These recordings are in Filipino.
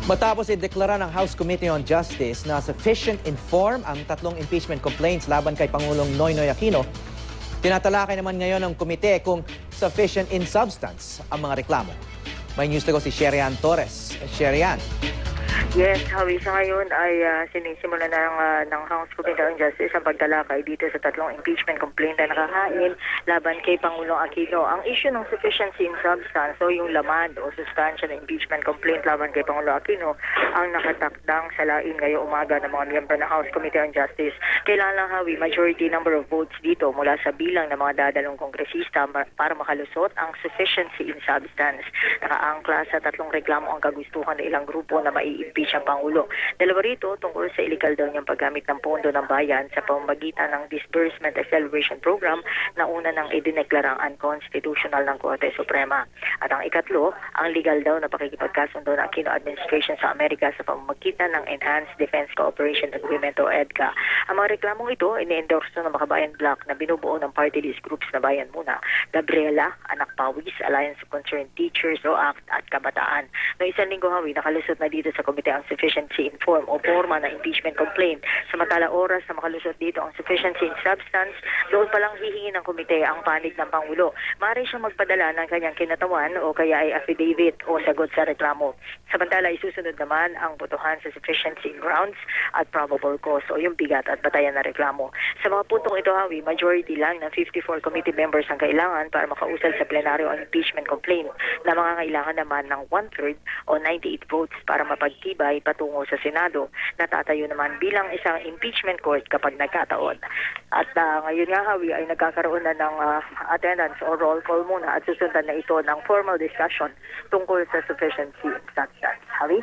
Matapos ideklara ng House Committee on Justice na sufficient in form ang tatlong impeachment complaints laban kay Pangulong Noynoy Aquino, tinatalakay naman ngayon ng komite kung sufficient in substance ang mga reklamo. May news na ko si Sherian Torres. Sherian. Yes, Hawi, sa ngayon ay sinisimula na ng House Committee on Justice ang pagtalakay dito sa tatlong impeachment complaint na nakahain laban kay Pangulong Aquino. Ang issue ng sufficiency in substance o yung laman o sustansya ng impeachment complaint laban kay Pangulong Aquino ang nakatakdang salain ngayong umaga ng mga miyembro ng House Committee on Justice. Kailangan, Hawi, majority number of votes dito mula sa bilang ng mga dadalong kongresista para makalusot ang sufficiency in substance. Nakaangkla sa tatlong reklamo ang kagustuhan ng ilang grupo na mai-impeach ang Pangulo. Dalawa rito tungkol sa illegal daw niyang paggamit ng pondo ng bayan sa pamamagitan ng Disbursement Acceleration Program na una nang idineklarang unconstitutional ng Korte Suprema. At ang ikatlo, ang legal daw na pakikipagkasundo ng Aquino Administration sa Amerika sa pamamagitan ng Enhanced Defense Cooperation Agreement o EDCA. Ang mga reklamong ito, ini-endorse ng Makabayan Bloc na binubuo ng party list groups na Bayan Muna, Gabriela, Anak Pawis, Alliance of Concerned Teachers o ACT at Kabataan. Noong isang linggo, Hawi, nakalusot na dito sa komite ang sufficiency in form o forma na impeachment complaint. Samantala oras na makalusot dito ang sufficiency in substance, doon palang hihingi ng komite ang panig ng Pangulo. Maaari siyang magpadala ng kanyang kinatawan o kaya ay affidavit o sagot sa reklamo. Samantala isusunod naman ang botohan sa sufficiency in grounds at probable cause o yung bigat at batayan na reklamo. Sa mga puntong ito, Hawi, majority lang ng 54 committee members ang kailangan para makausal sa plenaryo ang impeachment complaint na mangangailangan naman ng 1/3 o 98 votes para mapagtibay patungo sa Senado. Natatayo naman bilang isang impeachment court kapag nagkataon. At ngayon nga, Hawi, ay nagkakaroon na ng attendance o roll call muna at susundan na ito ng formal discussion tungkol sa sufficiency in substance. Hawi?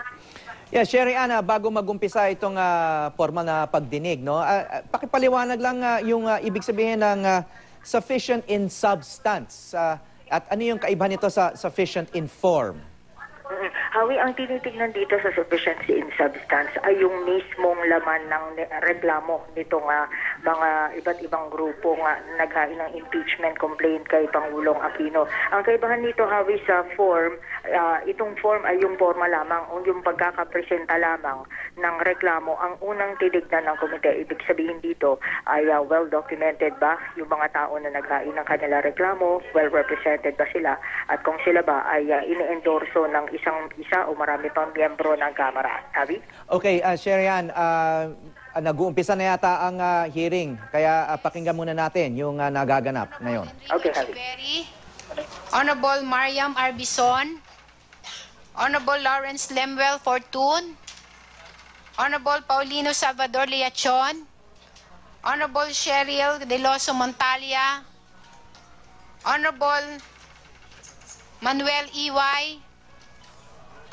Yeah, Sherian, bago magumpisa itong formal na pagdinig, no? Pakipaliwanag lang yung ibig sabihin ng sufficient in substance. At ano yung kaibahan nito sa sufficient in form? Hawi, ang tinitignan dito sa sufficiency in substance ay yung mismong laman ng reklamo nitong mga iba't ibang grupo nga naghain ng impeachment complaint kay Pangulong Aquino. Ang kaibahan nito, Hawi, sa form, itong form ay yung forma lamang o yung pagkakapresenta lamang ng reklamo. Ang unang tinignan ng komite, ibig sabihin dito ay well documented ba yung mga tao na naghain ng kanila reklamo, well represented ba sila, at kung sila ba ay ini-endorso ng isa o marami pang miyembro ng Kamara. Sabi? Okay, Sherian, nag-uumpisa na yata ang hearing, kaya pakinggan muna natin yung nagaganap ngayon. Okay, Sabi. Honorable Mariam Arbison, Honorable Lawrence Lemuel Fortun, Honorable Paulino Salvador Leachon, Honorable Cheryl Deloso Montalia, Honorable Manuel Iway,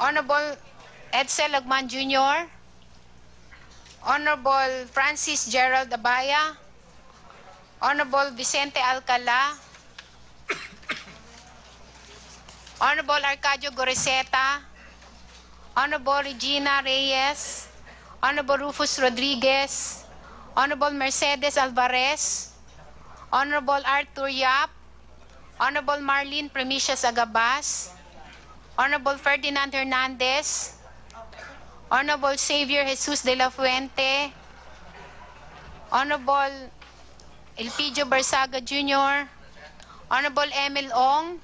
Honorable Edsel Lagman Jr., Honorable Francis Gerald Abaya, Honorable Vicente Alcala, Honorable Arcadio Goreseta, Honorable Regina Reyes, Honorable Rufus Rodriguez, Honorable Mercedes Alvarez, Honorable Arthur Yap, Honorable Marlene Premicias Agabas, Honorable Ferdinand Hernandez, Honorable Xavier Jesus de la Fuente, Honorable Elpidio Barsaga Jr., Honorable Emil Ong,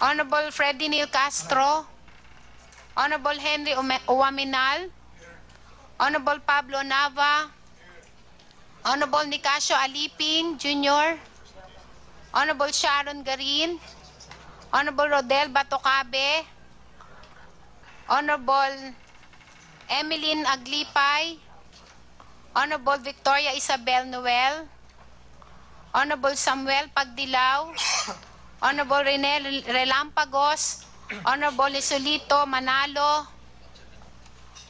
Honorable Freddy Neil Castro, Honorable Henry Uwaminal, Honorable Pablo Nava, Honorable Nicasio Aliping Jr., Honorable Sharon Garin, Honorable Rodel Batocabe, Honorable Emeline Aglipay, Honorable Victoria Isabel Noel, Honorable Samuel Pagdilaw, Honorable Rene Relampagos, Honorable Isolito Manalo,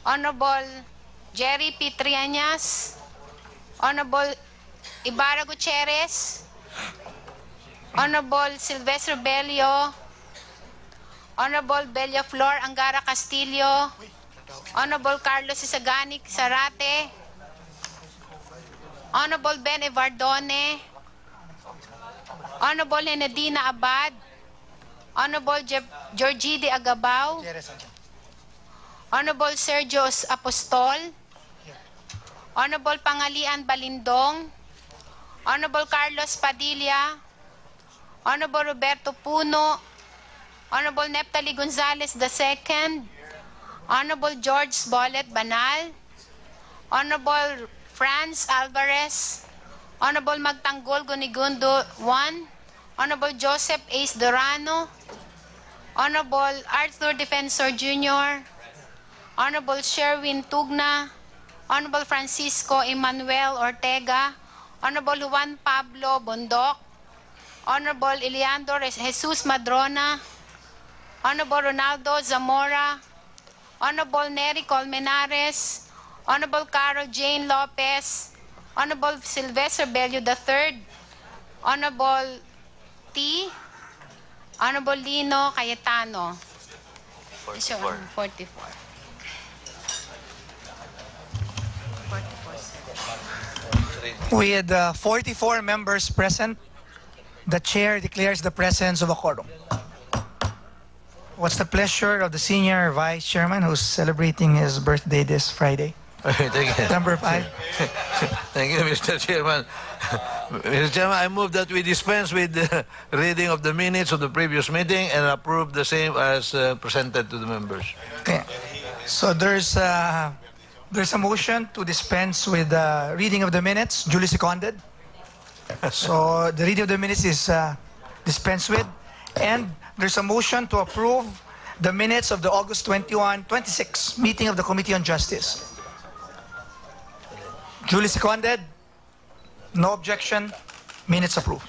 Honorable Jerry P. Triañas, Honorable Ibarra Gutierrez, Honorable Silvestre Bello, Honorable Bella Flor Angara Castillo, Honorable Carlos Isagani Sarate, Honorable Ben Evardone, Honorable Henedina Abad, Honorable Georgie de Agabao, Honorable Sergio Apostol, Honorable Pangalian Balindong, Honorable Carlos Padilla, Honorable Roberto Puno, Honorable Neptali Gonzalez II, Honorable George Bolet Banal, Honorable Franz Alvarez, Honorable Magtanggol Gunigundo I, Honorable Joseph Ace Dorano, Honorable Arthur Defensor Jr., Honorable Sherwin Tugna, Honorable Francisco Emmanuel Ortega, Honorable Juan Pablo Bondok, Honorable Eliandro Jesus Madrona, Honorable Ronaldo Zamora, Honorable Nery Colmenares, Honorable Carol Jane Lopez, Honorable Sylvester Bello III, Honorable T, Honorable Lino Cayetano. 44. 44. With 44 members present, the chair declares the presence of a quorum. What's the pleasure of the senior vice chairman who's celebrating his birthday this Friday? Thank you. Number 5. Thank you, Mr. Chairman. Mr. Chairman, I move that we dispense with the reading of the minutes of the previous meeting and approve the same as presented to the members. Okay. So there's a motion to dispense with the reading of the minutes, duly seconded. So the reading of the minutes is dispensed with. And there's a motion to approve the minutes of the August 26 meeting of the Committee on Justice. Duly seconded. No objection. Minutes approved.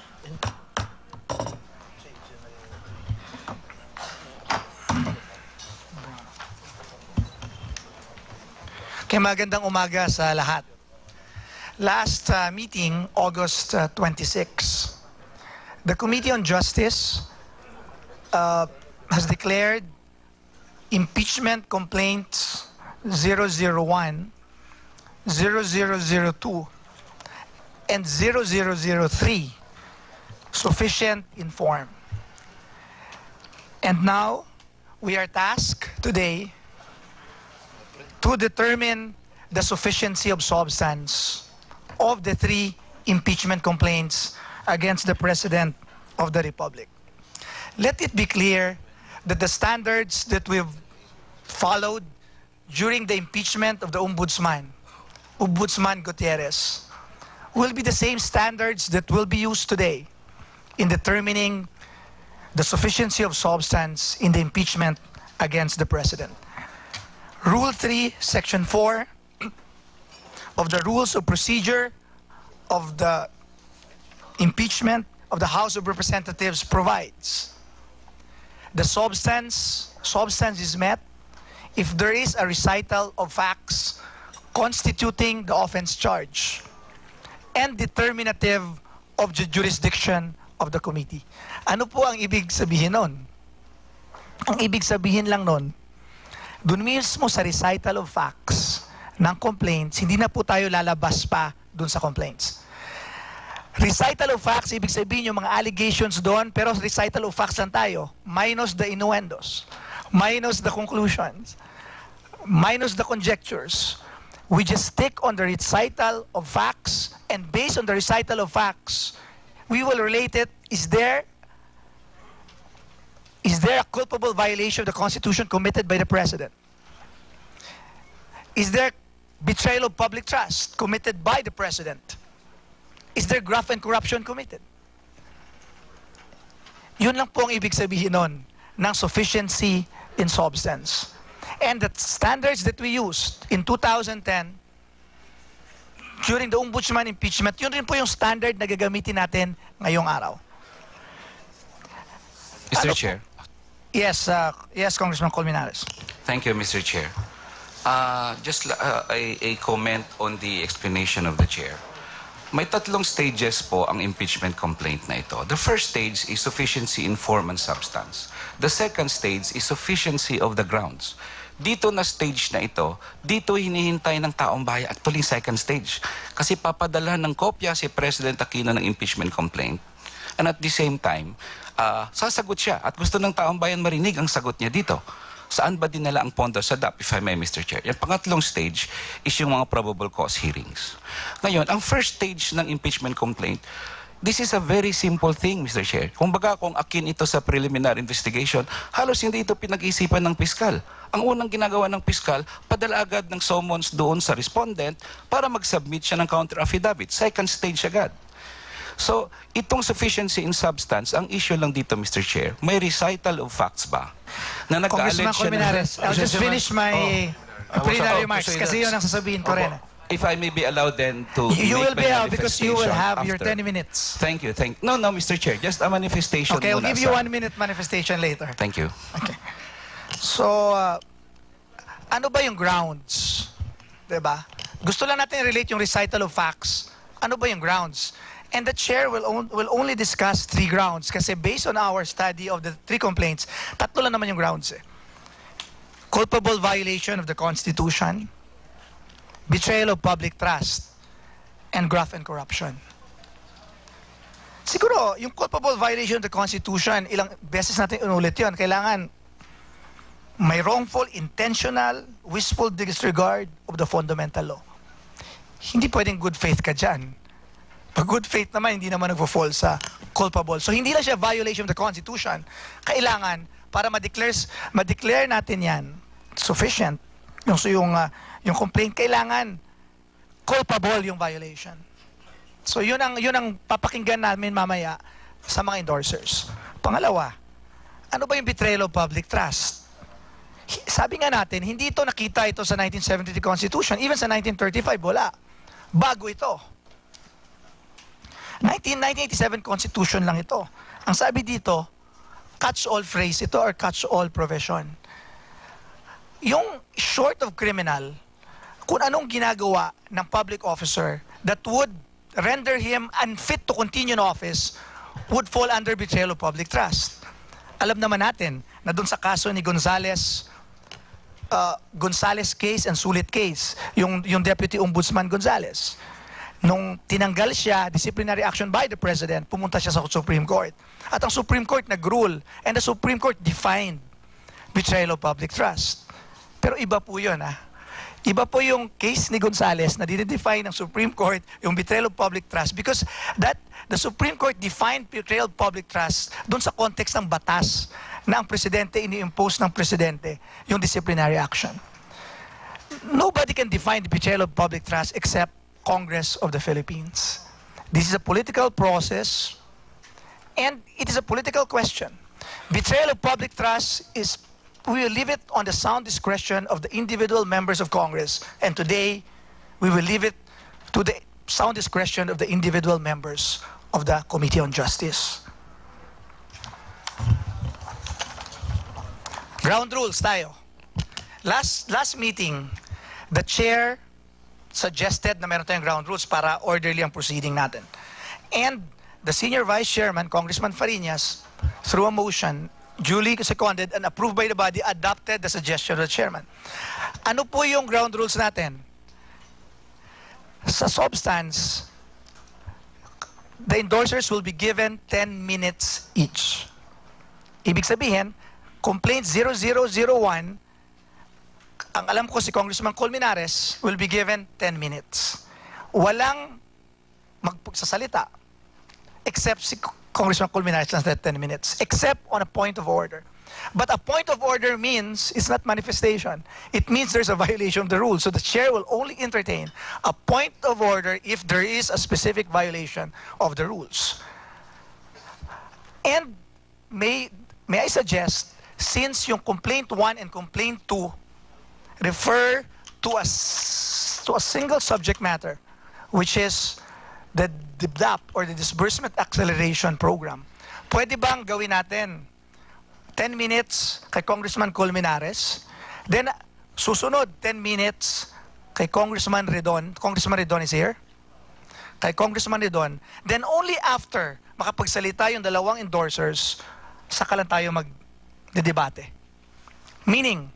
Okay, magandang umaga sa lahat. Last meeting, August 26, the Committee on Justice has declared impeachment complaints 001, 0002, and 0003 sufficient in form. And now, we are tasked today to determine the sufficiency of substance of the 3 impeachment complaints against the President of the Republic. Let it be clear that the standards that we've followed during the impeachment of the Ombudsman Gutierrez, will be the same standards that will be used today in determining the sufficiency of substance in the impeachment against the President. Rule 3, Section 4 of the Rules of Procedure of the impeachment of the House of Representatives provides the substance is met if there is a recital of facts constituting the offense charge and determinative of the jurisdiction of the committee. Ano po ang ibig sabihin nun? Ang ibig sabihin lang nun, dun mismo sa recital of facts ng complaints, hindi na po tayo lalabas pa dun sa complaints. Recital of facts, ibig sabihin yung mga allegations doon, pero recital of facts lang tayo, minus the innuendos, minus the conclusions, minus the conjectures. We just stick on the recital of facts, and based on the recital of facts, we will relate it. Is there a culpable violation of the Constitution committed by the President? Is there betrayal of public trust committed by the President? Is there graft and corruption committed? Yun lang po ang ibig sabihin nun ng sufficiency in substance. And the standards that we used in 2010 during the Ombudsman impeachment, yun rin po yung standard na gagamitin natin ngayong araw. Mr. Chair. Yes, Congressman Colmenares. Thank you, Mr. Chair. Just a comment on the explanation of the Chair. May 3 stages po ang impeachment complaint na ito. The first stage is sufficiency in form and substance. The second stage is sufficiency of the grounds. Dito na stage na ito, dito hinihintay ng taong bayan actually second stage. Kasi papadala ng kopya si President Aquino ng impeachment complaint. And at the same time, sasagot siya at gusto ng taong bayan marinig ang sagot niya dito. Saan ba dinala ang pondo sa DAP, if I may, Mr. Chair? Yung pangatlong stage is yung mga probable cause hearings. Ngayon, ang first stage ng impeachment complaint, this is a very simple thing, Mr. Chair. Kumbaga, kung akin ito sa preliminary investigation, halos hindi ito pinag-isipan ng piskal. Ang unang ginagawa ng piskal, padala agad ng summons doon sa respondent para mag-submit siya ng counter-affidavit. Second stage agad. So, itong sufficiency in substance, ang issue lang dito, Mr. Chair, may recital of facts ba? Na Congressman nag-allege siya Colmenares, I'll just finish my preliminary remarks Proceed. kasi yun ang sasabihin ko rin. If I may be allowed then to You will make be my out because you will have your after. 10 minutes. Thank you. No, Mr. Chair. Just a manifestation Okay, I'll muna give you sa- 1 minute manifestation later. Thank you. Okay. So, ano ba yung grounds? Diba? Gusto lang natin relate yung recital of facts. Ano ba yung grounds? And the chair will only discuss 3 grounds kasi based on our study of the 3 complaints, 3 lang naman yung grounds eh. Culpable violation of the Constitution, betrayal of public trust, and graft and corruption. Siguro, yung culpable violation of the Constitution, ilang beses natin inulit yun. Kailangan may wrongful, intentional, wishful disregard of the fundamental law. Hindi pwedeng good faith ka dyan. Pag good faith naman, hindi naman nagpo-fall sa culpable. So, hindi lang siya violation of the Constitution. Kailangan, para ma-declare natin yan, sufficient. Yung complaint, kailangan culpable yung violation. So, yun ang papakinggan namin mamaya sa mga endorsers. Pangalawa, ano ba yung betrayal of public trust? Sabi nga natin, hindi ito nakita ito sa 1973 Constitution. Even sa 1935, wala. Bago ito. 1987 Constitution lang ito. Ang sabi dito, catch-all phrase ito or catch-all provision. Yung short of criminal, kung anong ginagawa ng public officer that would render him unfit to continue in office would fall under betrayal of public trust. Alam naman natin na doon sa kaso ni Gonzales case and Sulit case, yung Deputy Ombudsman Gonzales, nung tinanggal siya, disciplinary action by the President, pumunta siya sa Supreme Court. At ang Supreme Court nag-rule, and the Supreme Court defined betrayal of public trust. Pero iba po yun, Iba po yung case ni Gonzales na dinidefine ng Supreme Court yung betrayal of public trust because the Supreme Court defined betrayal of public trust doon sa context ng batas na ang Presidente ini-impose ng Presidente yung disciplinary action. Nobody can define the betrayal of public trust except Congress of the Philippines. This is a political process and it is a political question. Betrayal of public trust is, we will leave it on the sound discretion of the individual members of Congress, and today we will leave it to the sound discretion of the individual members of the Committee on Justice. Ground rules tayo. Last meeting, the chair suggested na meron tayong ground rules para orderly ang proceeding natin. And the senior vice chairman, Congressman Fariñas, through a motion, duly seconded and approved by the body, adopted the suggestion of the chairman. Ano po yung ground rules natin? Sa substance, the endorsers will be given 10 minutes each. Ibig sabihin, complaint 0001, ang alam ko si Congressman Colmenares will be given 10 minutes. Walang magsasalita except si Congressman Colmenares has 10 minutes, except on a point of order. But a point of order means it's not manifestation. It means there's a violation of the rules. So the chair will only entertain a point of order if there is a specific violation of the rules. And may I suggest, since yung complaint 1 and complaint 2 refer to a single subject matter, which is the DAP or the Disbursement Acceleration Program. Pwede bang gawin natin 10 minutes kay Congressman Colmenares, then susunod 10 minutes kay Congressman Redon. Congressman Redon is here? Kay Congressman Redon. Then only after makapagsalita yung dalawang endorsers, saka lang tayo mag-debate. Meaning,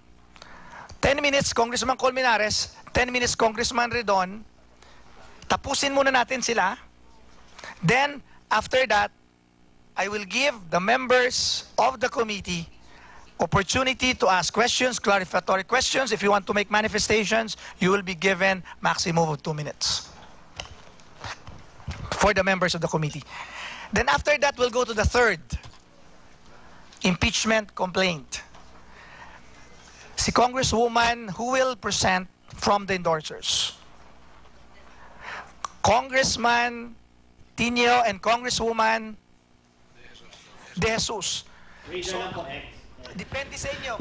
10 minutes Congressman Colmenares, 10 minutes Congressman Redon, tapusin muna natin sila. Then, after that, I will give the members of the committee opportunity to ask questions, clarificatory questions. If you want to make manifestations, you will be given maximum of 2 minutes for the members of the committee. Then after that, we'll go to the third impeachment complaint. Si Congresswoman who will present from the endorsers. Congressman Tinio and Congresswoman De Jesus. So, depende sa inyo.